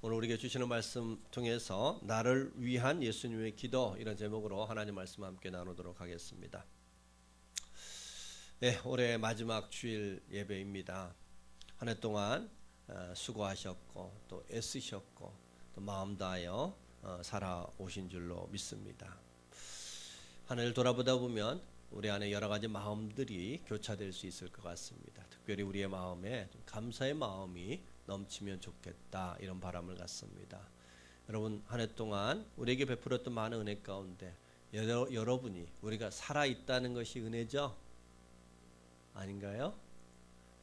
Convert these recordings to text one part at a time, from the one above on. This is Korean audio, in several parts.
오늘 우리에게 주시는 말씀 통해서 나를 위한 예수님의 기도, 이런 제목으로 하나님 말씀 함께 나누도록 하겠습니다. 네, 올해 마지막 주일 예배입니다. 한 해 동안 수고하셨고 또 애쓰셨고 또 마음 다하여 살아오신 줄로 믿습니다. 한 해를 돌아보다 보면 우리 안에 여러 가지 마음들이 교차될 수 있을 것 같습니다. 특별히 우리의 마음에 감사의 마음이 넘치면 좋겠다, 이런 바람을 갖습니다. 여러분, 한 해 동안 우리에게 베풀었던 많은 은혜 가운데 여러분이 우리가 살아있다는 것이 은혜죠? 아닌가요?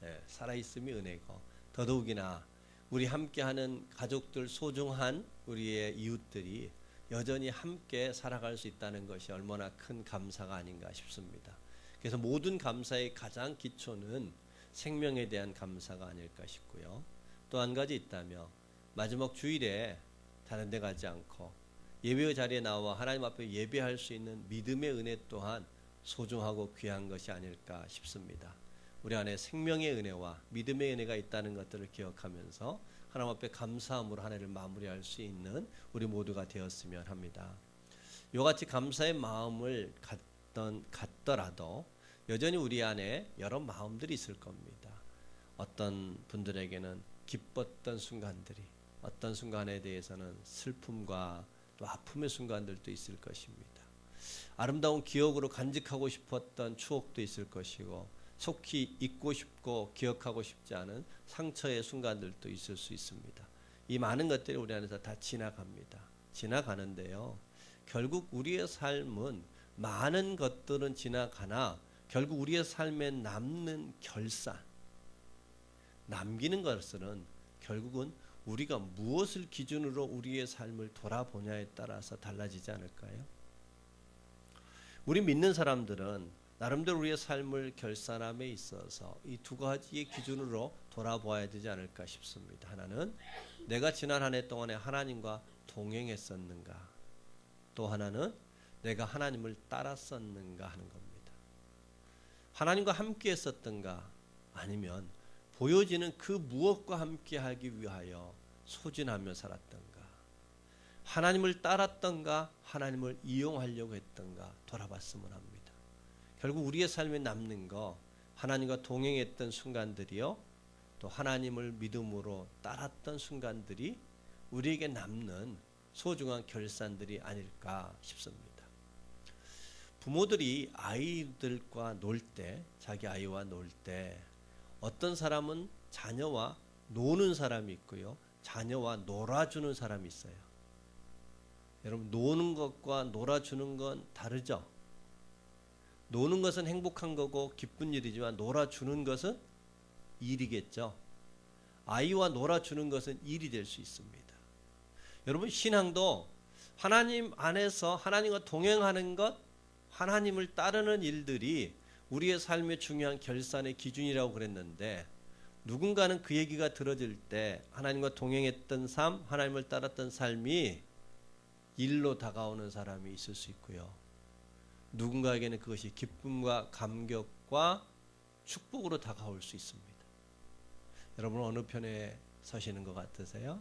네, 살아있음이 은혜고, 더더욱이나 우리 함께하는 가족들, 소중한 우리의 이웃들이 여전히 함께 살아갈 수 있다는 것이 얼마나 큰 감사가 아닌가 싶습니다. 그래서 모든 감사의 가장 기초는 생명에 대한 감사가 아닐까 싶고요. 또 한 가지 있다며, 마지막 주일에 다른 데 가지 않고 예배의 자리에 나와 하나님 앞에 예배할 수 있는 믿음의 은혜 또한 소중하고 귀한 것이 아닐까 싶습니다. 우리 안에 생명의 은혜와 믿음의 은혜가 있다는 것들을 기억하면서 하나님 앞에 감사함으로 한 해를 마무리할 수 있는 우리 모두가 되었으면 합니다. 이같이 감사의 마음을 갖더라도 여전히 우리 안에 여러 마음들이 있을 겁니다. 어떤 분들에게는 기뻤던 순간들이, 어떤 순간에 대해서는 슬픔과 또 아픔의 순간들도 있을 것입니다. 아름다운 기억으로 간직하고 싶었던 추억도 있을 것이고, 속히 잊고 싶고 기억하고 싶지 않은 상처의 순간들도 있을 수 있습니다. 이 많은 것들이 우리 안에서 다 지나갑니다. 지나가는데요, 결국 우리의 삶은 많은 것들은 지나가나 결국 우리의 삶에 남는 결산, 남기는 것은 결국은 우리가 무엇을 기준으로 우리의 삶을 돌아보냐에 따라서 달라지지 않을까요? 우리 믿는 사람들은 나름대로 우리의 삶을 결산함에 있어서 이 두 가지의 기준으로 돌아보아야 되지 않을까 싶습니다. 하나는 내가 지난 한 해 동안에 하나님과 동행했었는가, 또 하나는 내가 하나님을 따랐었는가 하는 겁니다. 하나님과 함께 했었던가, 아니면 보여지는 그 무엇과 함께 하기 위하여 소진하며 살았던가, 하나님을 따랐던가 하나님을 이용하려고 했던가 돌아봤으면 합니다. 결국 우리의 삶에 남는 거, 하나님과 동행했던 순간들이요, 또 하나님을 믿음으로 따랐던 순간들이 우리에게 남는 소중한 결산들이 아닐까 싶습니다. 부모들이 아이들과 놀 때, 자기 아이와 놀 때 어떤 사람은 자녀와 노는 사람이 있고요, 자녀와 놀아주는 사람이 있어요. 여러분, 노는 것과 놀아주는 건 다르죠? 노는 것은 행복한 거고 기쁜 일이지만 놀아주는 것은 일이겠죠. 아이와 놀아주는 것은 일이 될 수 있습니다. 여러분, 신앙도 하나님 안에서 하나님과 동행하는 것, 하나님을 따르는 일들이 우리의 삶의 중요한 결산의 기준이라고 그랬는데, 누군가는 그 얘기가 들어질 때 하나님과 동행했던 삶, 하나님을 따랐던 삶이 일로 다가오는 사람이 있을 수 있고요, 누군가에게는 그것이 기쁨과 감격과 축복으로 다가올 수 있습니다. 여러분, 어느 편에 서시는 것 같으세요?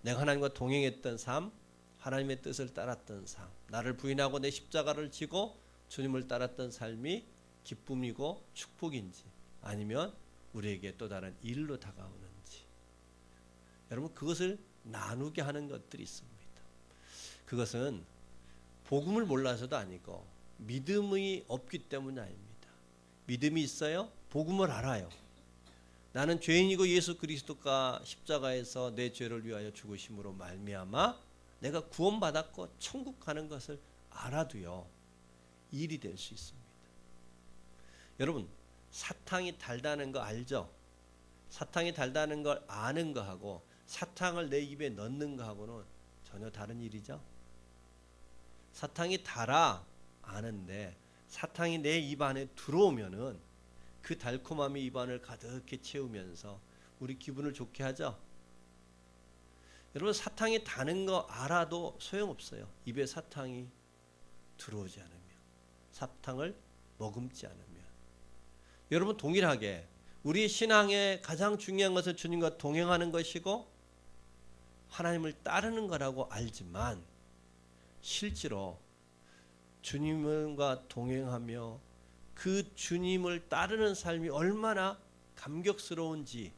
내가 하나님과 동행했던 삶, 하나님의 뜻을 따랐던 삶, 나를 부인하고 내 십자가를 지고 주님을 따랐던 삶이 기쁨이고 축복인지, 아니면 우리에게 또 다른 일로 다가오는지, 여러분, 그것을 나누게 하는 것들이 있습니다. 그것은 복음을 몰라서도 아니고 믿음이 없기 때문이 아닙니다. 믿음이 있어요? 복음을 알아요. 나는 죄인이고 예수 그리스도가 십자가에서 내 죄를 위하여 죽으심으로 말미암아 내가 구원받았고 천국 가는 것을 알아도요, 일이 될 수 있습니다. 여러분, 사탕이 달다는 거 알죠? 사탕이 달다는 걸 아는 거하고 사탕을 내 입에 넣는 거하고는 전혀 다른 일이죠. 사탕이 달아 아는데 사탕이 내 입 안에 들어오면은 그 달콤함이 입 안을 가득히 채우면서 우리 기분을 좋게 하죠. 여러분, 사탕이 다는 거 알아도 소용없어요. 입에 사탕이 들어오지 않으면, 사탕을 머금지 않으면. 여러분, 동일하게 우리 신앙의 가장 중요한 것은 주님과 동행하는 것이고, 하나님을 따르는 거라고 알지만 실제로 주님과 동행하며 그 주님을 따르는 삶이 얼마나 감격스러운지,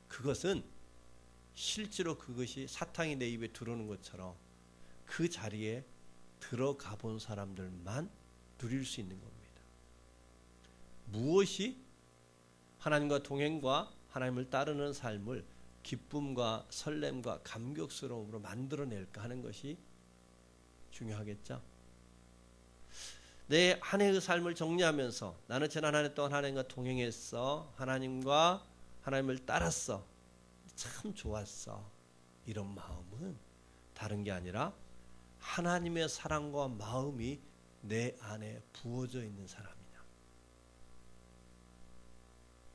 그것은 실제로 그것이 사탕이 내 입에 들어오는 것처럼 그 자리에 들어가 본 사람들만 누릴 수 있는 겁니다. 무엇이 하나님과 동행과 하나님을 따르는 삶을 기쁨과 설렘과 감격스러움으로 만들어낼까 하는 것이 중요하겠죠. 내 한 해의 삶을 정리하면서 나는 지난 한 해 동안 하나님과 동행했어, 하나님과 하나님을 따랐어, 참 좋았어, 이런 마음은 다른 게 아니라 하나님의 사랑과 마음이 내 안에 부어져 있는 사람이냐,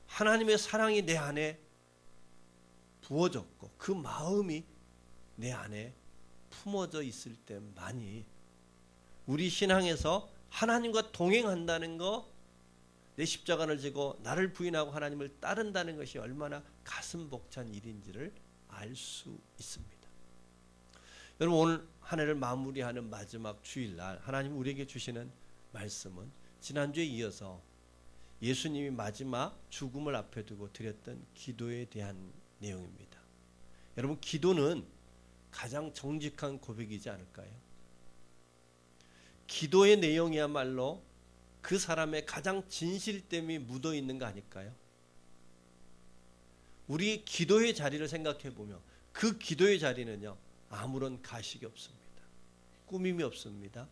하나님의 사랑이 내 안에 부어졌고 그 마음이 내 안에 품어져 있을 때만이 우리 신앙에서 하나님과 동행한다는 거, 내 십자가를 지고 나를 부인하고 하나님을 따른다는 것이 얼마나 가슴 벅찬 일인지를 알 수 있습니다. 여러분, 오늘 한 해를 마무리하는 마지막 주일날 하나님 우리에게 주시는 말씀은 지난주에 이어서 예수님이 마지막 죽음을 앞에 두고 드렸던 기도에 대한 내용입니다. 여러분, 기도는 가장 정직한 고백이지 않을까요? 기도의 내용이야말로 그 사람의 가장 진실됨이 묻어 있는 거 아닐까요? 우리 기도의 자리를 생각해 보면 그 기도의 자리는요, 아무런 가식이 없습니다. 꾸밈이 없습니다.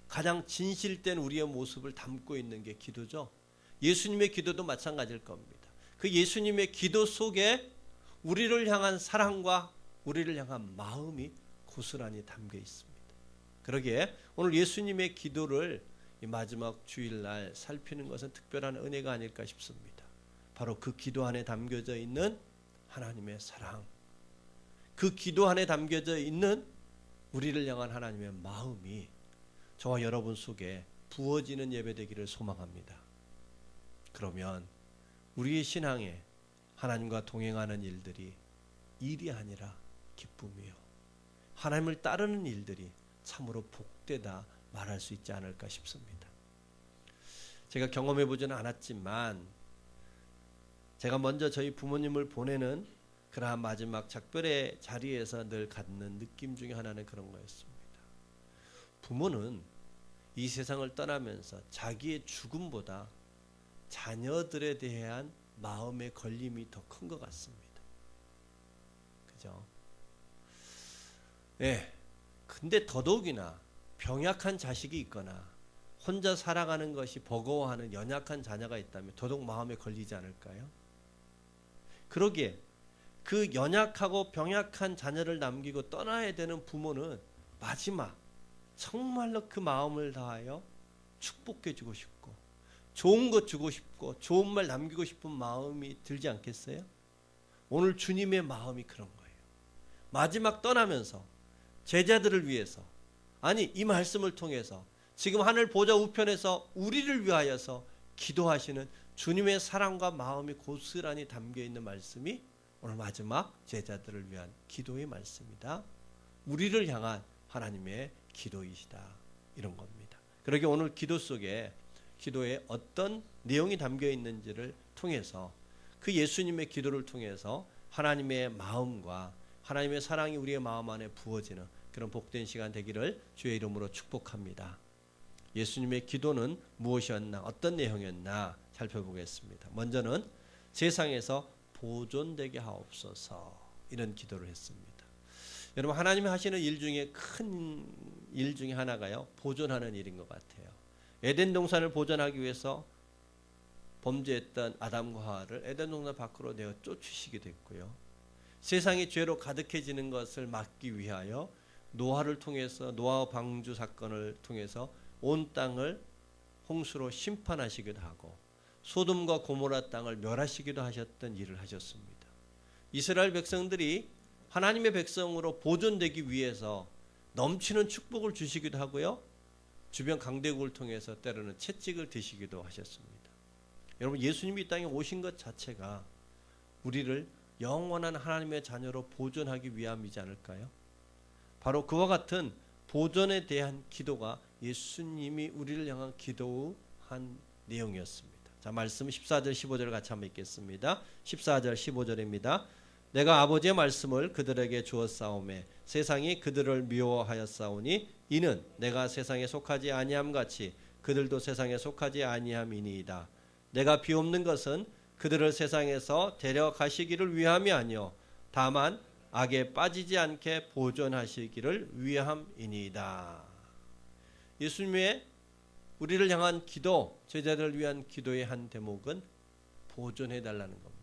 가장 진실된 우리의 모습을 담고 있는 게 기도죠. 예수님의 기도도 마찬가지일 겁니다. 그 예수님의 기도 속에 우리를 향한 사랑과 우리를 향한 마음이 고스란히 담겨 있습니다. 그러기에 오늘 예수님의 기도를 이 마지막 주일날 살피는 것은 특별한 은혜가 아닐까 싶습니다. 바로 그 기도 안에 담겨져 있는 하나님의 사랑, 그 기도 안에 담겨져 있는 우리를 향한 하나님의 마음이 저와 여러분 속에 부어지는 예배되기를 소망합니다. 그러면 우리의 신앙에 하나님과 동행하는 일들이 일이 아니라 기쁨이요, 하나님을 따르는 일들이 참으로 복되다 말할 수 있지 않을까 싶습니다. 제가 경험해 보지는 않았지만 제가 먼저 저희 부모님을 보내는 그러한 마지막 작별의 자리에서 늘 갖는 느낌 중에 하나는 그런 거였습니다. 부모는 이 세상을 떠나면서 자기의 죽음보다 자녀들에 대한 마음의 걸림이 더 큰 것 같습니다. 그죠? 네. 근데 더더욱이나 병약한 자식이 있거나 혼자 살아가는 것이 버거워하는 연약한 자녀가 있다면 더더욱 마음에 걸리지 않을까요? 그러기에 그 연약하고 병약한 자녀를 남기고 떠나야 되는 부모는 마지막 정말로 그 마음을 다하여 축복해 주고 싶고 좋은 것 주고 싶고 좋은 말 남기고 싶은 마음이 들지 않겠어요? 오늘 주님의 마음이 그런 거예요. 마지막 떠나면서 제자들을 위해서, 아니 이 말씀을 통해서 지금 하늘 보좌 우편에서 우리를 위하여서 기도하시는 주님의 사랑과 마음이 고스란히 담겨있는 말씀이 오늘 마지막 제자들을 위한 기도의 말씀이다. 우리를 향한 하나님의 기도이시다. 이런 겁니다. 그러게 오늘 기도 속에 기도에 어떤 내용이 담겨 있는지를 통해서 그 예수님의 기도를 통해서 하나님의 마음과 하나님의 사랑이 우리의 마음 안에 부어지는 그런 복된 시간 되기를 주의 이름으로 축복합니다. 예수님의 기도는 무엇이었나, 어떤 내용이었나 살펴보겠습니다. 먼저는 세상에서 보존되게 하옵소서, 이런 기도를 했습니다. 여러분, 하나님이 하시는 일 중에 큰 일 중에 하나가요, 보존하는 일인 것 같아요. 에덴 동산을 보존하기 위해서 범죄했던 아담과 하와를 에덴 동산 밖으로 내어 쫓으시게 됐고요. 세상이 죄로 가득해지는 것을 막기 위하여 노아를 통해서, 노아 방주 사건을 통해서 온 땅을 홍수로 심판하시기도 하고 소돔과 고모라 땅을 멸하시기도 하셨던 일을 하셨습니다. 이스라엘 백성들이 하나님의 백성으로 보존되기 위해서 넘치는 축복을 주시기도 하고요, 주변 강대국을 통해서 때로는 채찍을 드시기도 하셨습니다. 여러분, 예수님이 이 땅에 오신 것 자체가 우리를 영원한 하나님의 자녀로 보존하기 위함이지 않을까요? 바로 그와 같은 보존에 대한 기도가 예수님이 우리를 향한 기도한 내용이었습니다. 자, 말씀 14절 15절 같이 한번 읽겠습니다. 14절 15절입니다. 내가 아버지의 말씀을 그들에게 주었사오매 세상이 그들을 미워하였사오니 이는 내가 세상에 속하지 아니함 같이 그들도 세상에 속하지 아니함이니이다. 내가 비옵는 것은 그들을 세상에서 데려가시기를 위함이 아니요 다만 악에 빠지지 않게 보존하시기를 위함이니이다. 예수님의 우리를 향한 기도, 제자들을 위한 기도의 한 대목은 보존해 달라는 겁니다.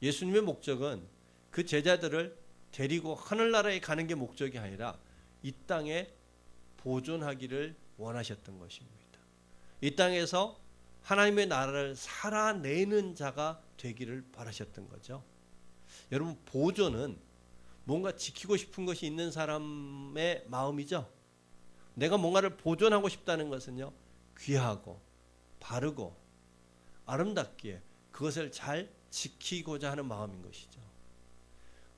예수님의 목적은 그 제자들을 데리고 하늘나라에 가는 게 목적이 아니라 이 땅에 보존하기를 원하셨던 것입니다. 이 땅에서 하나님의 나라를 살아내는 자가 되기를 바라셨던 거죠. 여러분, 보존은 뭔가 지키고 싶은 것이 있는 사람의 마음이죠. 내가 뭔가를 보존하고 싶다는 것은요, 귀하고 바르고 아름답기에 그것을 잘 지키고자 하는 마음인 것이죠.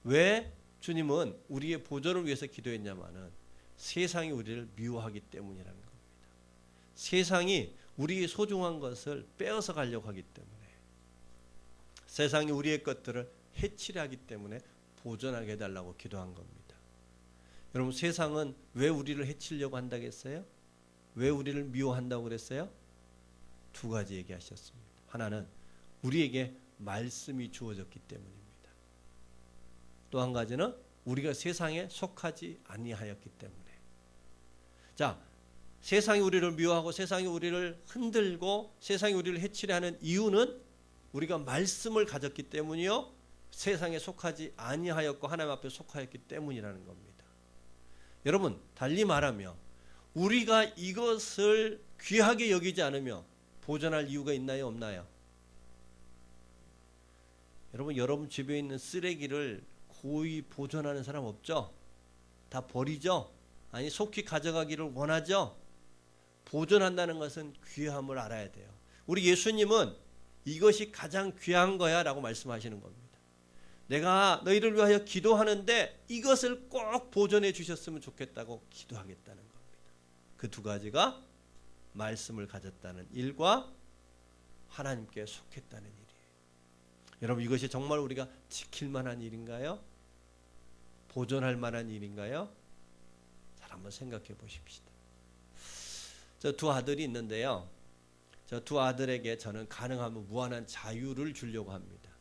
왜 주님은 우리의 보존을 위해서 기도했냐마는 세상이 우리를 미워하기 때문이라는 겁니다. 세상이 우리의 소중한 것을 빼앗아 가려고 하기 때문에, 세상이 우리의 것들을 해치려 하기 때문에 보존하게 해달라고 기도한 겁니다. 여러분, 세상은 왜 우리를 해치려고 한다고 했어요? 왜 우리를 미워한다고 그랬어요? 두 가지 얘기하셨습니다. 하나는 우리에게 말씀이 주어졌기 때문입니다. 또 한 가지는 우리가 세상에 속하지 아니하였기 때문에. 자, 세상이 우리를 미워하고 세상이 우리를 흔들고 세상이 우리를 해치려 하는 이유는 우리가 말씀을 가졌기 때문이요, 세상에 속하지 아니하였고 하나님 앞에 속하였기 때문이라는 겁니다. 여러분, 달리 말하며 우리가 이것을 귀하게 여기지 않으며 보존할 이유가 있나요, 없나요? 여러분 집에 있는 쓰레기를 고이 보존하는 사람 없죠? 다 버리죠? 아니, 속히 가져가기를 원하죠? 보존한다는 것은 귀함을 알아야 돼요. 우리 예수님은 이것이 가장 귀한 거야 라고 말씀하시는 겁니다. 내가 너희를 위하여 기도하는데 이것을 꼭 보존해 주셨으면 좋겠다고 기도하겠다는 겁니다. 그 두 가지가 말씀을 가졌다는 일과 하나님께 속했다는 일이에요. 여러분, 이것이 정말 우리가 지킬 만한 일인가요? 보존할 만한 일인가요? 잘 한번 생각해 보십시다. 저 두 아들이 있는데요, 저 두 아들에게 저는 가능하면 무한한 자유를 주려고 합니다.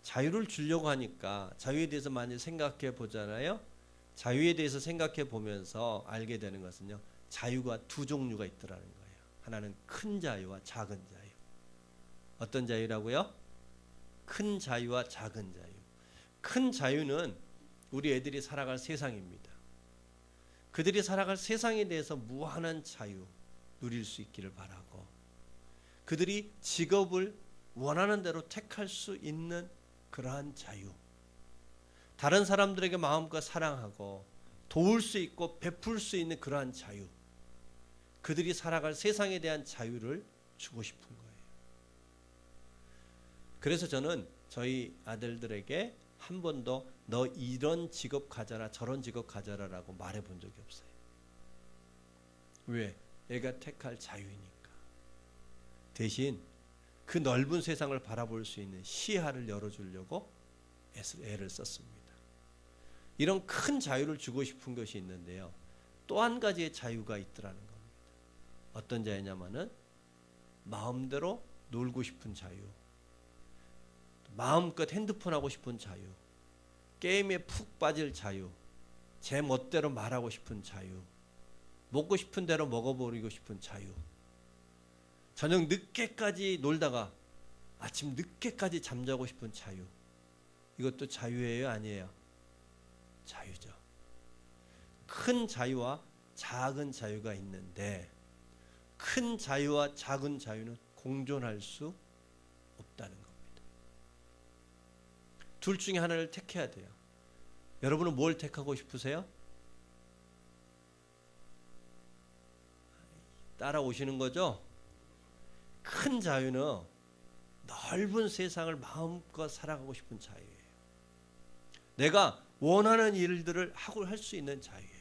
자유를 주려고 하니까 자유에 대해서 많이 생각해 보잖아요. 자유에 대해서 생각해 보면서 알게 되는 것은요, 자유가 두 종류가 있더라는 거예요. 하나는 큰 자유와 작은 자유. 어떤 자유라고요? 큰 자유와 작은 자유. 큰 자유는 우리 애들이 살아갈 세상입니다. 그들이 살아갈 세상에 대해서 무한한 자유 누릴 수 있기를 바라고, 그들이 직업을 원하는 대로 택할 수 있는 그러한 자유, 다른 사람들에게 마음껏 사랑하고 도울 수 있고 베풀 수 있는 그러한 자유, 그들이 살아갈 세상에 대한 자유를 주고 싶은 거예요. 그래서 저는 저희 아들들에게 한 번도 너 이런 직업 가져라 저런 직업 가져라라고 말해본 적이 없어요. 왜? 애가 택할 자유이니까. 대신 그 넓은 세상을 바라볼 수 있는 시야를 열어주려고 애를 썼습니다. 이런 큰 자유를 주고 싶은 것이 있는데요, 또 한 가지의 자유가 있더라는 겁니다. 어떤 자유냐면은 마음대로 놀고 싶은 자유, 마음껏 핸드폰 하고 싶은 자유, 게임에 푹 빠질 자유, 제 멋대로 말하고 싶은 자유, 먹고 싶은 대로 먹어버리고 싶은 자유, 저녁 늦게까지 놀다가 아침 늦게까지 잠자고 싶은 자유. 이것도 자유예요, 아니에요? 자유죠. 큰 자유와 작은 자유가 있는데 큰 자유와 작은 자유는 공존할 수 없다는 겁니다. 둘 중에 하나를 택해야 돼요. 여러분은 뭘 택하고 싶으세요? 따라오시는 거죠? 큰 자유는 넓은 세상을 마음껏 살아가고 싶은 자유예요. 내가 원하는 일들을 하고 할 수 있는 자유예요.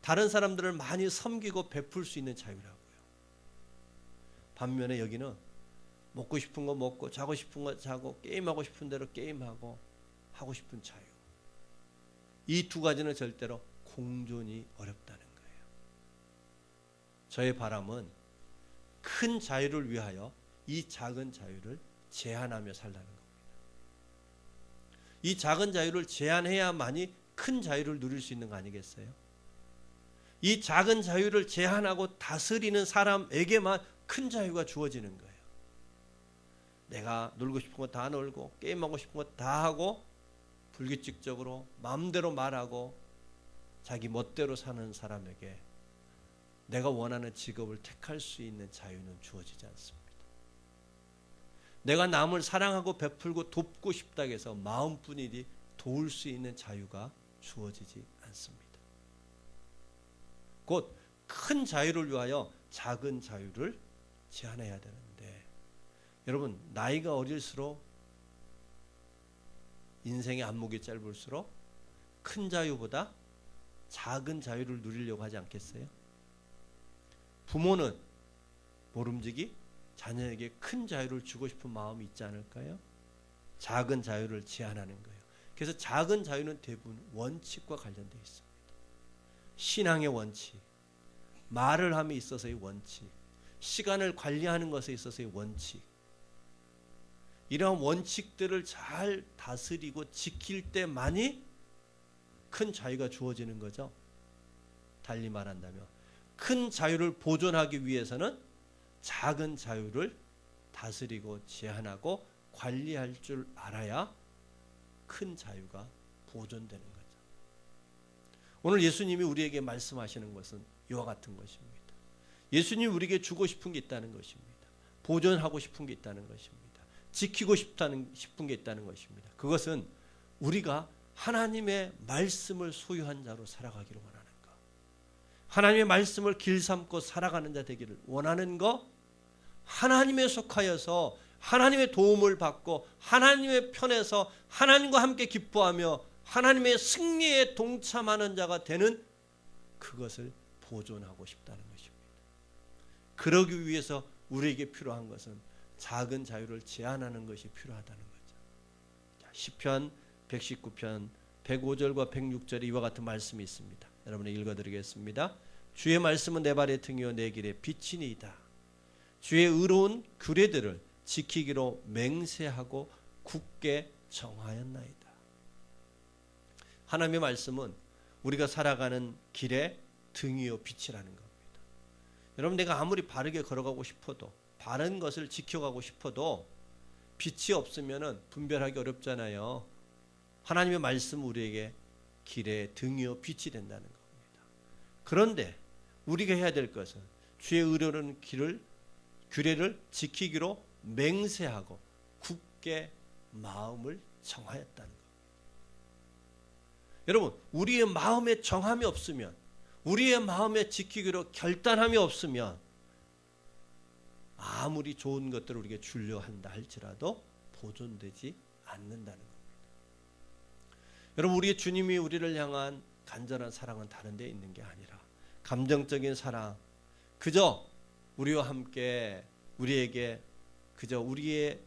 다른 사람들을 많이 섬기고 베풀 수 있는 자유라고요. 반면에 여기는 먹고 싶은 거 먹고 자고 싶은 거 자고 게임하고 싶은 대로 게임하고 하고 싶은 자유. 이 두 가지는 절대로 공존이 어렵다는 거예요. 저의 바람은 큰 자유를 위하여 이 작은 자유를 제한하며 살라는 겁니다. 이 작은 자유를 제한해야만이 큰 자유를 누릴 수 있는 거 아니겠어요? 이 작은 자유를 제한하고 다스리는 사람에게만 큰 자유가 주어지는 거예요. 내가 놀고 싶은 거 다 놀고 게임하고 싶은 거 다 하고 불규칙적으로 마음대로 말하고 자기 멋대로 사는 사람에게 내가 원하는 직업을 택할 수 있는 자유는 주어지지 않습니다. 내가 남을 사랑하고 베풀고 돕고 싶다고 해서 마음뿐이지 도울 수 있는 자유가 주어지지 않습니다. 곧 큰 자유를 위하여 작은 자유를 제한해야 되는데, 여러분 나이가 어릴수록 인생의 안목이 짧을수록 큰 자유보다 작은 자유를 누리려고 하지 않겠어요? 부모는 모름지기 자녀에게 큰 자유를 주고 싶은 마음이 있지 않을까요? 작은 자유를 제한하는 거예요. 그래서 작은 자유는 대부분 원칙과 관련되어 있습니다. 신앙의 원칙, 말을 함에 있어서의 원칙, 시간을 관리하는 것에 있어서의 원칙, 이러한 원칙들을 잘 다스리고 지킬 때만이 큰 자유가 주어지는 거죠. 달리 말한다면 큰 자유를 보존하기 위해서는 작은 자유를 다스리고 제한하고 관리할 줄 알아야 큰 자유가 보존되는 거죠. 오늘 예수님이 우리에게 말씀하시는 것은 이와 같은 것입니다. 예수님이 우리에게 주고 싶은 게 있다는 것입니다. 보존하고 싶은 게 있다는 것입니다. 지키고 싶은 게 있다는 것입니다. 그것은 우리가 하나님의 말씀을 소유한 자로 살아가기를 원하는 것, 하나님의 말씀을 길삼고 살아가는 자 되기를 원하는 것, 하나님에 속하여서 하나님의 도움을 받고 하나님의 편에서 하나님과 함께 기뻐하며 하나님의 승리에 동참하는 자가 되는 그것을 보존하고 싶다는 것입니다. 그러기 위해서 우리에게 필요한 것은 작은 자유를 제한하는 것이 필요하다는 거죠. 시편 119편 105절과 106절에 이와 같은 말씀이 있습니다. 여러분이 읽어드리겠습니다. 주의 말씀은 내 발의 등이요 내 길의 빛이니이다. 주의 의로운 규례들을 지키기로 맹세하고 굳게 정하였나이다. 하나님의 말씀은 우리가 살아가는 길의 등이요 빛이라는 겁니다. 여러분 내가 아무리 바르게 걸어가고 싶어도 바른 것을 지켜가고 싶어도 빛이 없으면 분별하기 어렵잖아요. 하나님의 말씀은 우리에게 길의 등이요 빛이 된다는 겁니다. 그런데 우리가 해야 될 것은 주의 의로운 규례를 지키기로 맹세하고 굳게 마음을 정하였다는 겁니다. 여러분 우리의 마음에 정함이 없으면, 우리의 마음에 지키기로 결단함이 없으면 아무리 좋은 것들을 우리에게 주려 한다 할지라도 보존되지 않는다는 겁니다. 여러분 우리의 주님이 우리를 향한 간절한 사랑은 다른 데 있는 게 아니라 감정적인 사랑, 그저 우리와 함께 우리에게 그저 우리의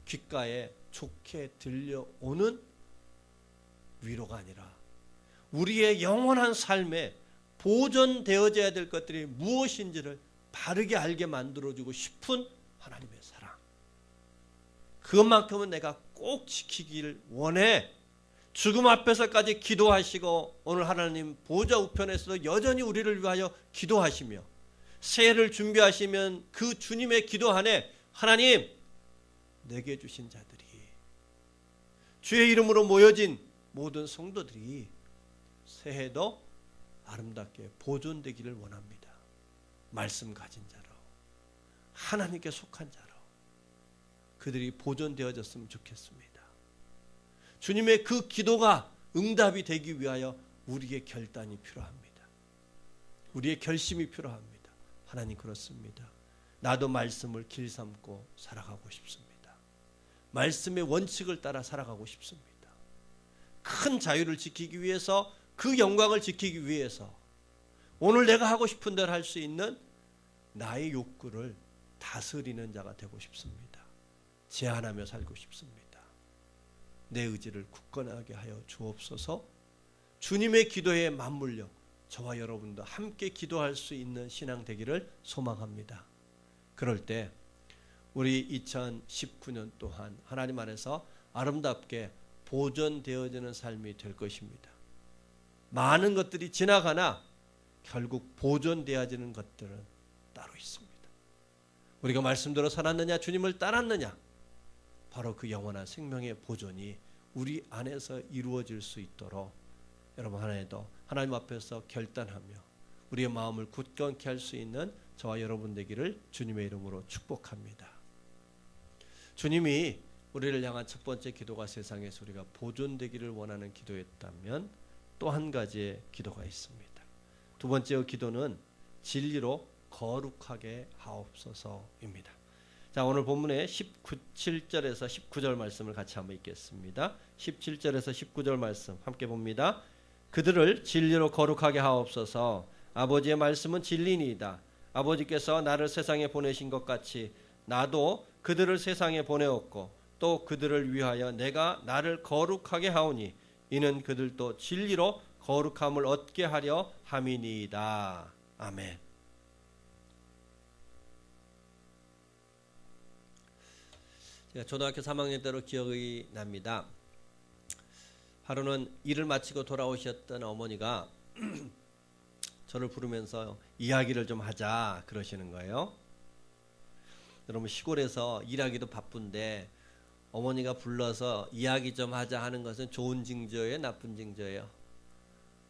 귓가에 좋게 들려오는 위로가 아니라 우리의 영원한 삶에 보존되어져야 될 것들이 무엇인지를 바르게 알게 만들어주고 싶은 하나님의 사랑, 그것만큼은 내가 꼭 지키기를 원해. 죽음 앞에서까지 기도하시고 오늘 하나님 보좌 우편에서도 여전히 우리를 위하여 기도하시며 새해를 준비하시면 그 주님의 기도 안에 하나님 내게 주신 자들이, 주의 이름으로 모여진 모든 성도들이 새해도 아름답게 보존되기를 원합니다. 말씀 가진 자로, 하나님께 속한 자로 그들이 보존되어졌으면 좋겠습니다. 주님의 그 기도가 응답이 되기 위하여 우리의 결단이 필요합니다. 우리의 결심이 필요합니다. 하나님 그렇습니다. 나도 말씀을 길 삼고 살아가고 싶습니다. 말씀의 원칙을 따라 살아가고 싶습니다. 큰 자유를 지키기 위해서, 그 영광을 지키기 위해서 오늘 내가 하고 싶은 대로 할 수 있는 나의 욕구를 다스리는 자가 되고 싶습니다. 제한하며 살고 싶습니다. 내 의지를 굳건하게 하여 주옵소서. 주님의 기도에 맞물려 저와 여러분도 함께 기도할 수 있는 신앙 되기를 소망합니다. 그럴 때 우리 2019년 또한 하나님 안에서 아름답게 보존되어지는 삶이 될 것입니다. 많은 것들이 지나가나 결국 보존되어지는 것들은 따로 있습니다. 우리가 말씀대로 살았느냐, 주님을 따랐느냐, 바로 그 영원한 생명의 보존이 우리 안에서 이루어질 수 있도록 여러분 하나님 앞에서 결단하며 우리의 마음을 굳건케 할 수 있는 저와 여러분 되기를 주님의 이름으로 축복합니다. 주님이 우리를 향한 첫 번째 기도가 세상에서 우리가 보존되기를 원하는 기도였다면 또 한 가지의 기도가 있습니다. 두 번째 기도는 진리로 거룩하게 하옵소서입니다. 자, 오늘 본문의 17절에서 19절 말씀을 같이 한번 읽겠습니다. 17절에서 19절 말씀 함께 봅니다. 그들을 진리로 거룩하게 하옵소서. 아버지의 말씀은 진리니이다. 아버지께서 나를 세상에 보내신 것 같이 나도 그들을 세상에 보내었고 또 그들을 위하여 내가 나를 거룩하게 하오니 이는 그들도 진리로 거룩함을 얻게 하려 함이니이다. 아멘. 제가 초등학교 3학년 때로 기억이 납니다. 하루는 일을 마치고 돌아오셨던 어머니가 저를 부르면서 이야기를 좀 하자 그러시는 거예요. 여러분 시골에서 일하기도 바쁜데 어머니가 불러서 이야기 좀 하자 하는 것은 좋은 징조예요, 나쁜 징조예요?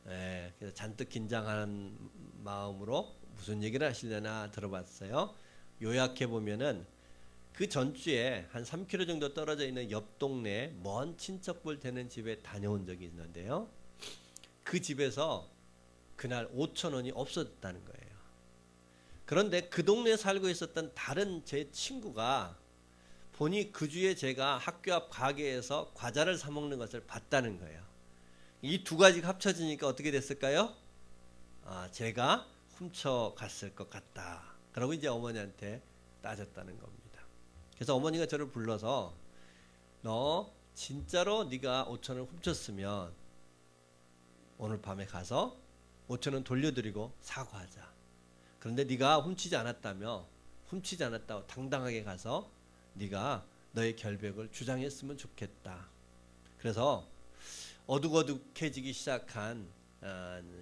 네, 그래서 잔뜩 긴장하는 마음으로 무슨 얘기를 하시려나 들어봤어요. 요약해 보면은 그 전주에 한 3km 정도 떨어져 있는 옆 동네 먼 친척들 되는 집에 다녀온 적이 있는데요. 그 집에서 그날 5,000원이 없어졌다는 거예요. 그런데 그 동네에 살고 있었던 다른 제 친구가 보니 그 주에 제가 학교 앞 가게에서 과자를 사 먹는 것을 봤다는 거예요. 이 두 가지가 합쳐지니까 어떻게 됐을까요? 제가 훔쳐갔을 것 같다. 그러고 이제 어머니한테 따졌다는 겁니다. 그래서 어머니가 저를 불러서 너 진짜로 네가 5,000원 훔쳤으면 오늘 밤에 가서 5,000원 돌려드리고 사과하자. 그런데 네가 훔치지 않았다며 훔치지 않았다고 당당하게 가서 네가 너의 결백을 주장했으면 좋겠다. 그래서 어둑어둑해지기 시작한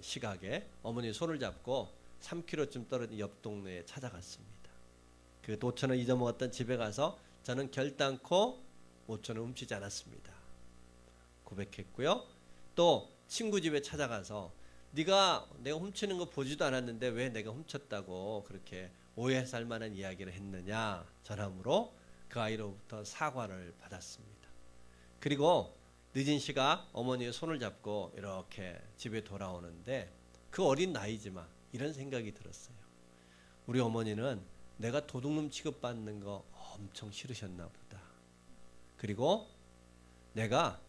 시각에 어머니 손을 잡고 3km쯤 떨어진 옆 동네에 찾아갔습니다. 그 5,000원 잊어먹었던 집에 가서 저는 결단코 5,000원 훔치지 않았습니다. 고백했고요. 또 친구 집에 찾아가서 내가 훔치는 거 보지도 않았는데 왜 내가 훔쳤다고 그렇게 오해할 만한 이야기를 했느냐 전함으로 그 아이로부터 사과를 받았습니다. 그리고 늦은 시각 어머니의 손을 잡고 이렇게 집에 돌아오는데 그 어린 나이지만 이런 생각이 들었어요. 우리 어머니는 내가 도둑놈 취급받는 거 엄청 싫으셨나 보다. 그리고 내가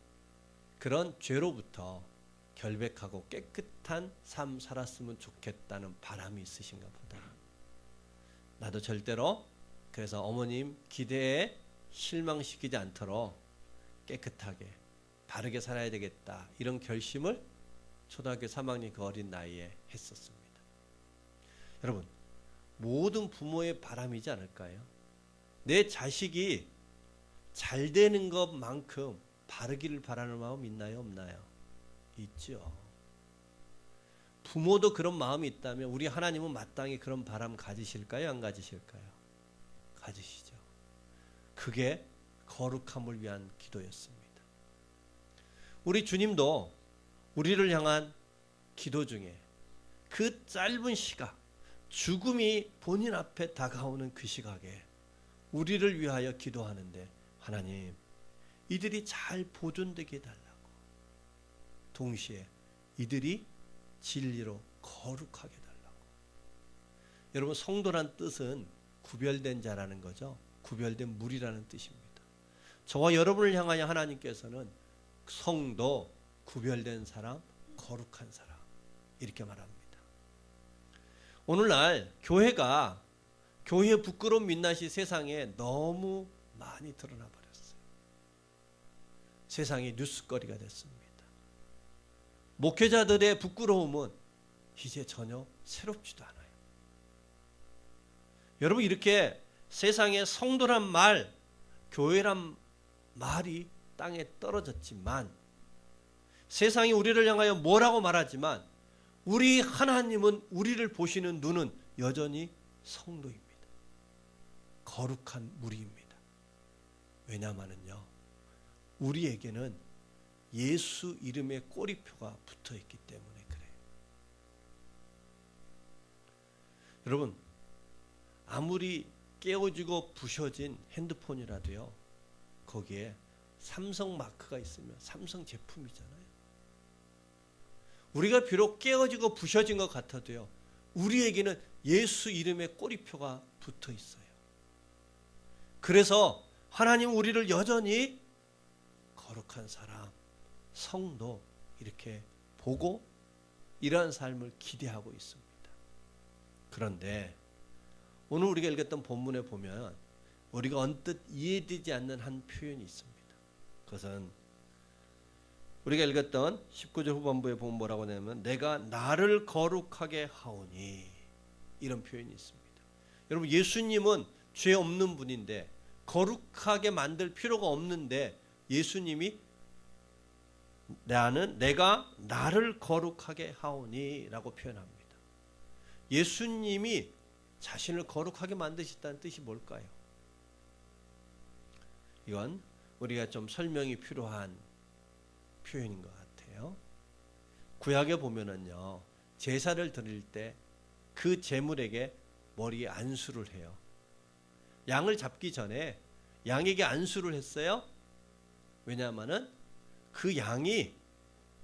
그런 죄로부터 결백하고 깨끗한 삶 살았으면 좋겠다는 바람이 있으신가 보다. 나도 절대로 그래서 어머님 기대에 실망시키지 않도록 깨끗하게 바르게 살아야 되겠다. 이런 결심을 초등학교 3학년 그 어린 나이에 했었습니다. 여러분, 모든 부모의 바람이지 않을까요? 내 자식이 잘 되는 것만큼 바르기를 바라는 마음 있나요? 없나요? 있죠. 부모도 그런 마음이 있다면 우리 하나님은 마땅히 그런 바람 가지실까요? 안 가지실까요? 가지시죠. 그게 거룩함을 위한 기도였습니다. 우리 주님도 우리를 향한 기도 중에 그 짧은 시각, 죽음이 본인 앞에 다가오는 그 시각에 우리를 위하여 기도하는데 하나님, 이들이 잘 보존되게 해달라고. 동시에 이들이 진리로 거룩하게 해달라고. 여러분, 성도란 뜻은 구별된 자라는 거죠. 구별된 무리라는 뜻입니다. 저와 여러분을 향하여 하나님께서는 성도, 구별된 사람, 거룩한 사람 이렇게 말합니다. 오늘날 교회의 부끄러운 민낯이 세상에 너무 많이 드러나 버렸어요. 세상이 뉴스거리가 됐습니다. 목회자들의 부끄러움은 이제 전혀 새롭지도 않아요. 여러분, 이렇게 세상에 성도란 말, 교회란 말이 땅에 떨어졌지만, 세상이 우리를 향하여 뭐라고 말하지만 우리 하나님은, 우리를 보시는 눈은 여전히 성도입니다. 거룩한 무리입니다. 왜냐하면요, 우리에게는 예수 이름의 꼬리표가 붙어있기 때문에 그래요. 여러분, 아무리 깨어지고 부셔진 핸드폰이라도요, 거기에 삼성 마크가 있으면 삼성 제품이잖아요. 우리가 비록 깨어지고 부셔진 것 같아도요, 우리에게는 예수 이름의 꼬리표가 붙어 있어요. 그래서 하나님 우리를 여전히 거룩한 사람, 성도 이렇게 보고 이러한 삶을 기대하고 있습니다. 그런데 오늘 우리가 읽었던 본문에 보면 우리가 언뜻 이해되지 않는 한 표현이 있습니다. 그것은 우리가 읽었던 19절 후반부에 보면 뭐라고 하냐면 내가 나를 거룩하게 하오니, 이런 표현이 있습니다. 여러분, 예수님은 죄 없는 분인데 거룩하게 만들 필요가 없는데 예수님이 내가 나를 거룩하게 하오니 라고 표현합니다. 예수님이 자신을 거룩하게 만드셨다는 뜻이 뭘까요? 이건 우리가 좀 설명이 필요한 표현인 것 같아요. 구약에 보면은요, 제사를 드릴 때 그 제물에게 머리에 안수를 해요. 양을 잡기 전에 양에게 안수를 했어요. 왜냐하면은 그 양이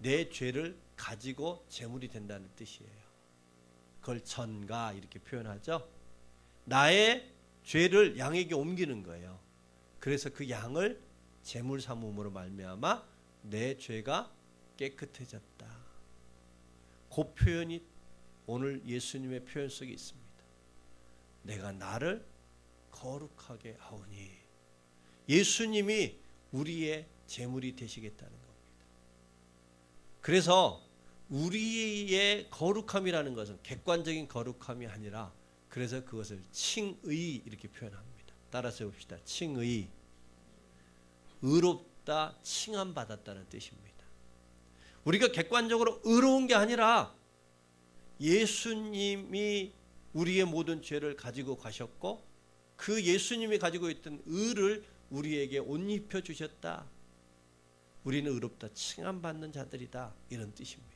내 죄를 가지고 제물이 된다는 뜻이에요. 그걸 전가 이렇게 표현하죠. 나의 죄를 양에게 옮기는 거예요. 그래서 그 양을 제물 삼음으로 말미암아 내 죄가 깨끗해졌다. 그 표현이 오늘 예수님의 표현 속에 있습니다. 내가 나를 거룩하게 하오니, 예수님이 우리의 제물이 되시겠다는 겁니다. 그래서 우리의 거룩함이라는 것은 객관적인 거룩함이 아니라, 그래서 그것을 칭의 이렇게 표현합니다. 따라서 해봅시다. 칭의, 의롭다, 칭함받았다는 뜻입니다. 우리가 객관적으로 의로운 게 아니라 예수님이 우리의 모든 죄를 가지고 가셨고 그 예수님이 가지고 있던 의를 우리에게 옷 입혀 주셨다. 우리는 의롭다, 칭함받는 자들이다, 이런 뜻입니다.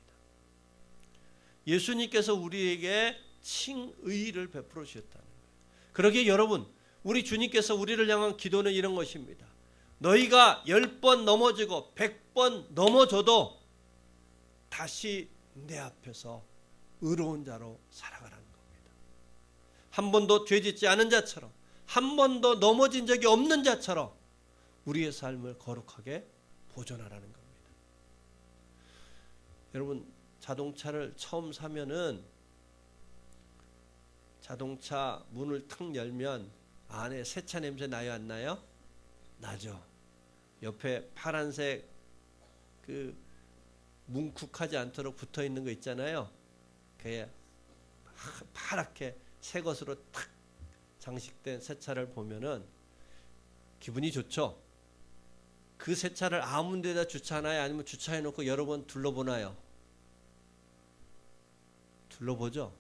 예수님께서 우리에게 칭의를 베풀어 주셨다는 거예요. 그러기에 여러분, 우리 주님께서 우리를 향한 기도는 이런 것입니다. 너희가 10번 넘어지고 100번 넘어져도 다시 내 앞에서 의로운 자로 살아가라는 겁니다. 한 번도 죄짓지 않은 자처럼, 한 번도 넘어진 적이 없는 자처럼 우리의 삶을 거룩하게 보존하라는 겁니다. 여러분, 자동차를 처음 사면은 자동차 문을 탁 열면 안에 세차 냄새 나요, 안 나요? 나죠. 옆에 파란색 그 뭉툭하지 않도록 붙어 있는 거 있잖아요. 그게 파랗게 새 것으로 탁 장식된 새 차를 보면은 기분이 좋죠. 그 새 차를 아무 데다 주차하나요? 아니면 주차해 놓고 여러 번 둘러보나요? 둘러보죠.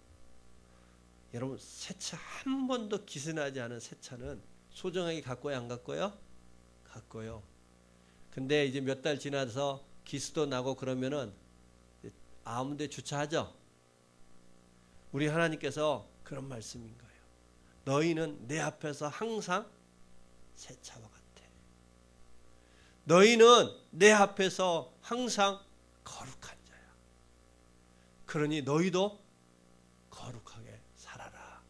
여러분, 새 차 한 번도 기스나지 않은 새 차는 소중하게 갖고요, 안 갖고요? 갖고요. 근데 이제 몇 달 지나서 기스도 나고 그러면은 아무 데 주차하죠. 우리 하나님께서 그런 말씀인 거예요. 너희는 내 앞에서 항상 새 차와 같아. 너희는 내 앞에서 항상 거룩한 자야. 그러니 너희도 거룩하게 살아라.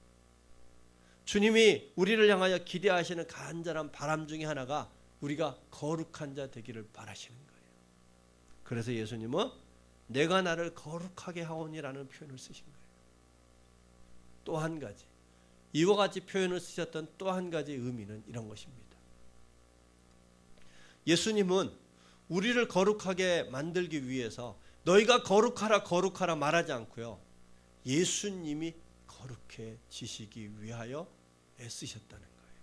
주님이 우리를 향하여 기대하시는 간절한 바람 중에 하나가 우리가 거룩한 자 되기를 바라시는 거예요. 그래서 예수님은 내가 나를 거룩하게 하오니라는 표현을 쓰신 거예요. 또 한 가지, 이와 같이 표현을 쓰셨던 또 한 가지 의미는 이런 것입니다. 예수님은 우리를 거룩하게 만들기 위해서 너희가 거룩하라 거룩하라 말하지 않고요, 예수님이 거룩해지시기 위하여 애쓰셨다는 거예요.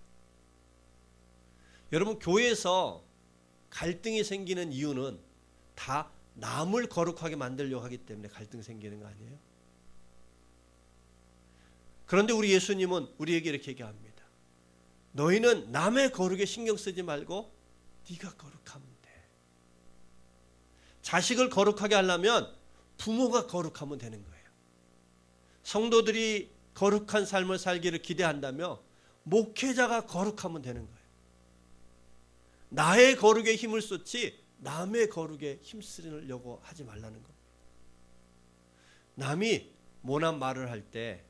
여러분, 교회에서 갈등이 생기는 이유는 다 남을 거룩하게 만들려고 하기 때문에 갈등 생기는 거 아니에요? 그런데 우리 예수님은 우리에게 이렇게 얘기합니다. 너희는 남의 거룩에 신경 쓰지 말고 네가 거룩하면 돼. 자식을 거룩하게 하려면 부모가 거룩하면 되는 거예요. 성도들이 거룩한 삶을 살기를 기대한다며 목회자가 거룩하면 되는 거예요. 나의 거룩에 힘을 쏟지 남의 거룩에 힘쓰려고 하지 말라는 겁니다. 남이 모난 말을 할 때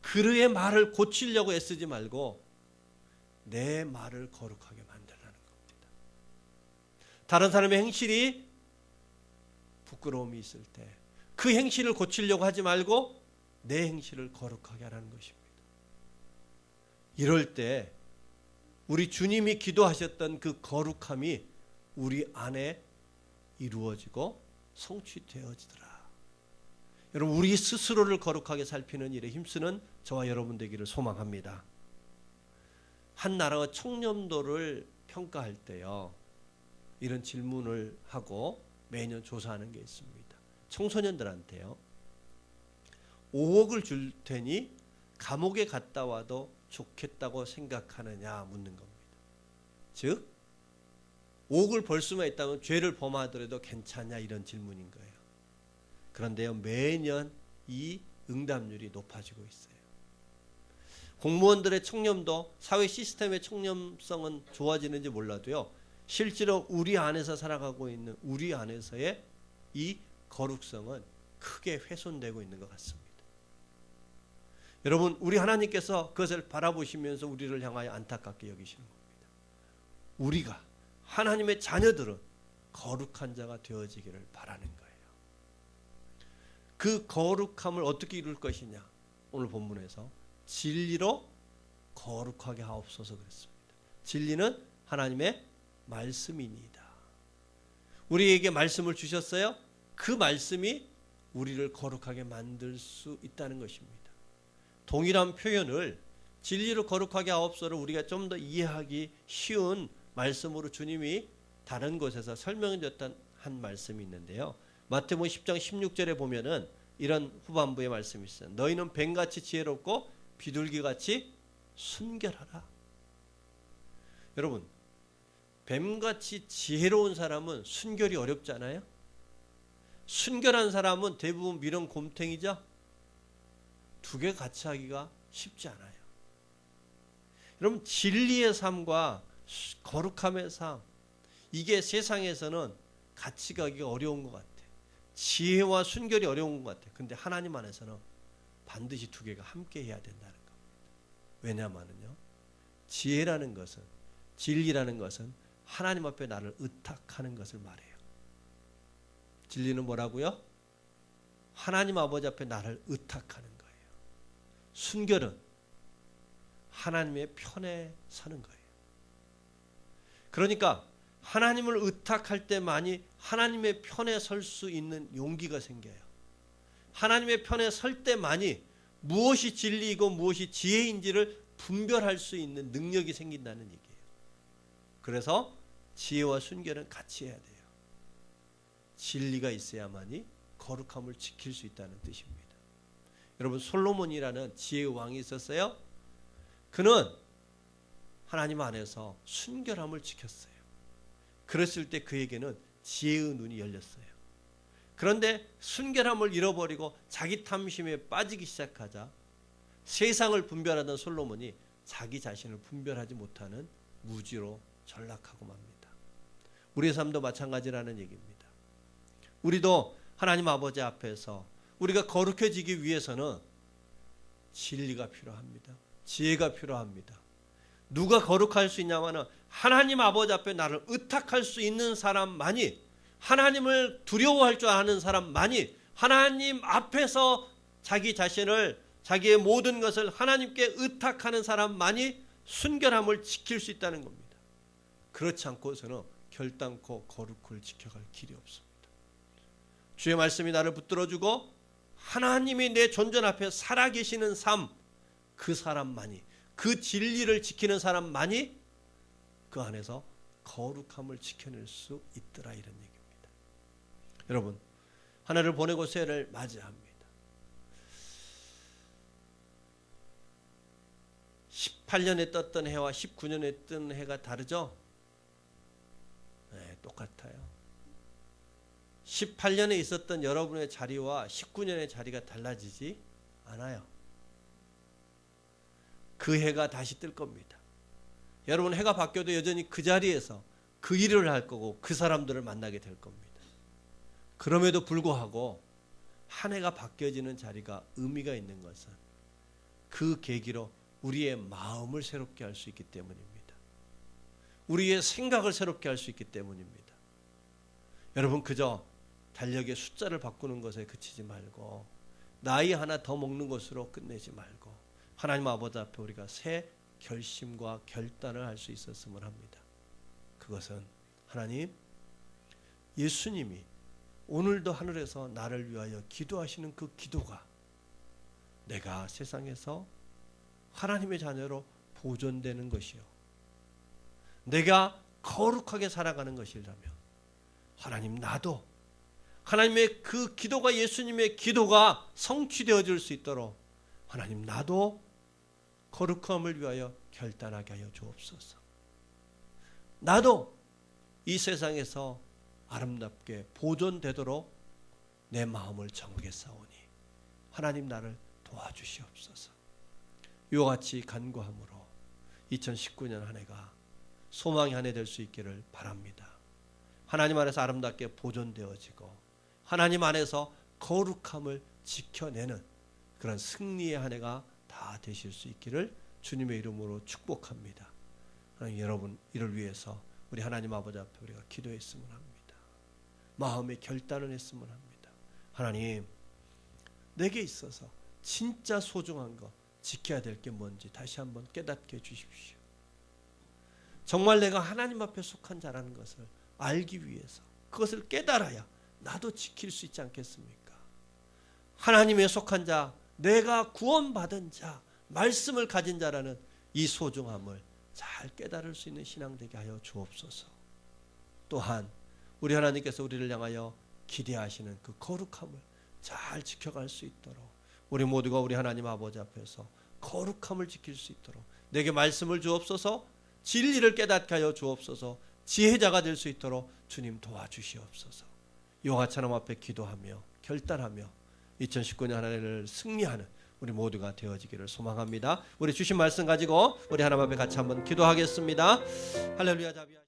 그의 말을 고치려고 애쓰지 말고 내 말을 거룩하게 만들라는 겁니다. 다른 사람의 행실이 부끄러움이 있을 때 그 행실을 고치려고 하지 말고 내 행실을 거룩하게 하라는 것입니다. 이럴 때 우리 주님이 기도하셨던 그 거룩함이 우리 안에 이루어지고 성취되어지더라. 여러분, 우리 스스로를 거룩하게 살피는 일에 힘쓰는 저와 여러분 되기를 소망합니다. 한 나라의 청렴도를 평가할 때요, 이런 질문을 하고 매년 조사하는 게 있습니다. 청소년들한테요, 5억을 줄 테니 감옥에 갔다 와도 좋겠다고 생각하느냐 묻는 겁니다. 즉 5억을 벌 수만 있다면 죄를 범하더라도 괜찮냐, 이런 질문인 거예요. 그런데요, 매년 이 응답률이 높아지고 있어요. 공무원들의 청렴도, 사회 시스템의 청렴성은 좋아지는지 몰라도요, 실제로 우리 안에서 살아가고 있는 우리 안에서의 이 거룩성은 크게 훼손되고 있는 것 같습니다. 여러분, 우리 하나님께서 그것을 바라보시면서 우리를 향하여 안타깝게 여기시는 겁니다. 우리가, 하나님의 자녀들은 거룩한 자가 되어지기를 바라는 거예요. 그 거룩함을 어떻게 이룰 것이냐, 오늘 본문에서 진리로 거룩하게 하옵소서 그랬습니다. 진리는 하나님의 말씀이니이다. 우리에게 말씀을 주셨어요. 그 말씀이 우리를 거룩하게 만들 수 있다는 것입니다. 동일한 표현을 진리로 거룩하게 하옵소서를 우리가 좀 더 이해하기 쉬운 말씀으로 주님이 다른 곳에서 설명해 줬던 한 말씀이 있는데요. 마태복음 10장 16절에 보면은 이런 후반부의 말씀이 있어요. 너희는 뱀같이 지혜롭고 비둘기같이 순결하라. 여러분, 뱀같이 지혜로운 사람은 순결이 어렵지 않아요? 순결한 사람은 대부분 미련 곰탱이죠? 두 개 같이 하기가 쉽지 않아요. 여러분, 진리의 삶과 거룩함의 삶, 이게 세상에서는 같이 가기가 어려운 것 같아요. 지혜와 순결이 어려운 것 같아요. 근데 하나님 안에서는 반드시 두 개가 함께 해야 된다는 겁니다. 왜냐하면요, 지혜라는 것은, 진리라는 것은 하나님 앞에 나를 의탁하는 것을 말해요. 진리는 뭐라고요? 하나님 아버지 앞에 나를 의탁하는 거예요. 순결은 하나님의 편에 서는 거예요. 그러니까 하나님을 의탁할 때만이 하나님의 편에 설 수 있는 용기가 생겨요. 하나님의 편에 설 때만이 무엇이 진리이고 무엇이 지혜인지를 분별할 수 있는 능력이 생긴다는 얘기예요. 그래서 지혜와 순결은 같이 해야 돼요. 진리가 있어야만이 거룩함을 지킬 수 있다는 뜻입니다. 여러분, 솔로몬이라는 지혜의 왕이 있었어요. 그는 하나님 안에서 순결함을 지켰어요. 그랬을 때 그에게는 지혜의 눈이 열렸어요. 그런데 순결함을 잃어버리고 자기 탐심에 빠지기 시작하자 세상을 분별하던 솔로몬이 자기 자신을 분별하지 못하는 무지로 전락하고 맙니다. 우리의 삶도 마찬가지라는 얘기입니다. 우리도 하나님 아버지 앞에서 우리가 거룩해지기 위해서는 진리가 필요합니다. 지혜가 필요합니다. 누가 거룩할 수 있냐면은 하나님 아버지 앞에 나를 의탁할 수 있는 사람만이, 하나님을 두려워할 줄 아는 사람만이, 하나님 앞에서 자기 자신을, 자기의 모든 것을 하나님께 의탁하는 사람만이 순결함을 지킬 수 있다는 겁니다. 그렇지 않고서는 결단코 거룩을 지켜갈 길이 없습니다. 주의 말씀이 나를 붙들어주고 하나님이 내 존전 앞에 살아계시는 삶, 그 사람만이, 그 진리를 지키는 사람만이 그 안에서 거룩함을 지켜낼 수 있더라, 이런 얘기입니다. 여러분, 한 해를 보내고 새해를 맞이합니다. 18년에 떴던 해와 19년에 뜬 해가 다르죠? 네, 똑같아요. 18년에 있었던 여러분의 자리와 19년의 자리가 달라지지 않아요. 그 해가 다시 뜰 겁니다. 여러분, 해가 바뀌어도 여전히 그 자리에서 그 일을 할 거고 그 사람들을 만나게 될 겁니다. 그럼에도 불구하고 한 해가 바뀌어지는 자리가 의미가 있는 것은 그 계기로 우리의 마음을 새롭게 할 수 있기 때문입니다. 우리의 생각을 새롭게 할 수 있기 때문입니다. 여러분, 그저 달력의 숫자를 바꾸는 것에 그치지 말고 나이 하나 더 먹는 것으로 끝내지 말고 하나님 아버지 앞에 우리가 새 결심과 결단을 할 수 있었으면 합니다. 그것은 하나님, 예수님이 오늘도 하늘에서 나를 위하여 기도하시는 그 기도가 내가 세상에서 하나님의 자녀로 보존되는 것이요, 내가 거룩하게 살아가는 것이라면 하나님, 나도 하나님의 그 기도가, 예수님의 기도가 성취되어질 수 있도록 하나님, 나도 거룩함을 위하여 결단하게 하여 주옵소서. 나도 이 세상에서 아름답게 보존되도록 내 마음을 정하겠사오니 하나님, 나를 도와주시옵소서. 이와 같이 간구함으로 2019년 한 해가 소망의 한 해 될 수 있기를 바랍니다. 하나님 안에서 아름답게 보존되어지고 하나님 안에서 거룩함을 지켜내는 그런 승리의 한 해가 다 되실 수 있기를 주님의 이름으로 축복합니다. 하나님, 여러분 이를 위해서 우리 하나님 아버지 앞에 우리가 기도했으면 합니다. 마음의 결단을 했으면 합니다. 하나님, 내게 있어서 진짜 소중한 거, 지켜야 될 게 뭔지 다시 한번 깨닫게 해주십시오. 정말 내가 하나님 앞에 속한 자라는 것을 알기 위해서, 그것을 깨달아야 나도 지킬 수 있지 않겠습니까? 하나님에 속한 자, 내가 구원받은 자, 말씀을 가진 자라는 이 소중함을 잘 깨달을 수 있는 신앙 되게 하여 주옵소서. 또한 우리 하나님께서 우리를 향하여 기대하시는 그 거룩함을 잘 지켜갈 수 있도록 우리 모두가 우리 하나님 아버지 앞에서 거룩함을 지킬 수 있도록 내게 말씀을 주옵소서, 진리를 깨닫게 하여 주옵소서, 지혜자가 될 수 있도록 주님 도와주시옵소서. 이와 같이 하나님 앞에 기도하며 결단하며 2019년 한 해를 승리하는 우리 모두가 되어지기를 소망합니다. 우리 주신 말씀 가지고 우리 하나님 앞에 같이 한번 기도하겠습니다. 할렐루야. 자비야.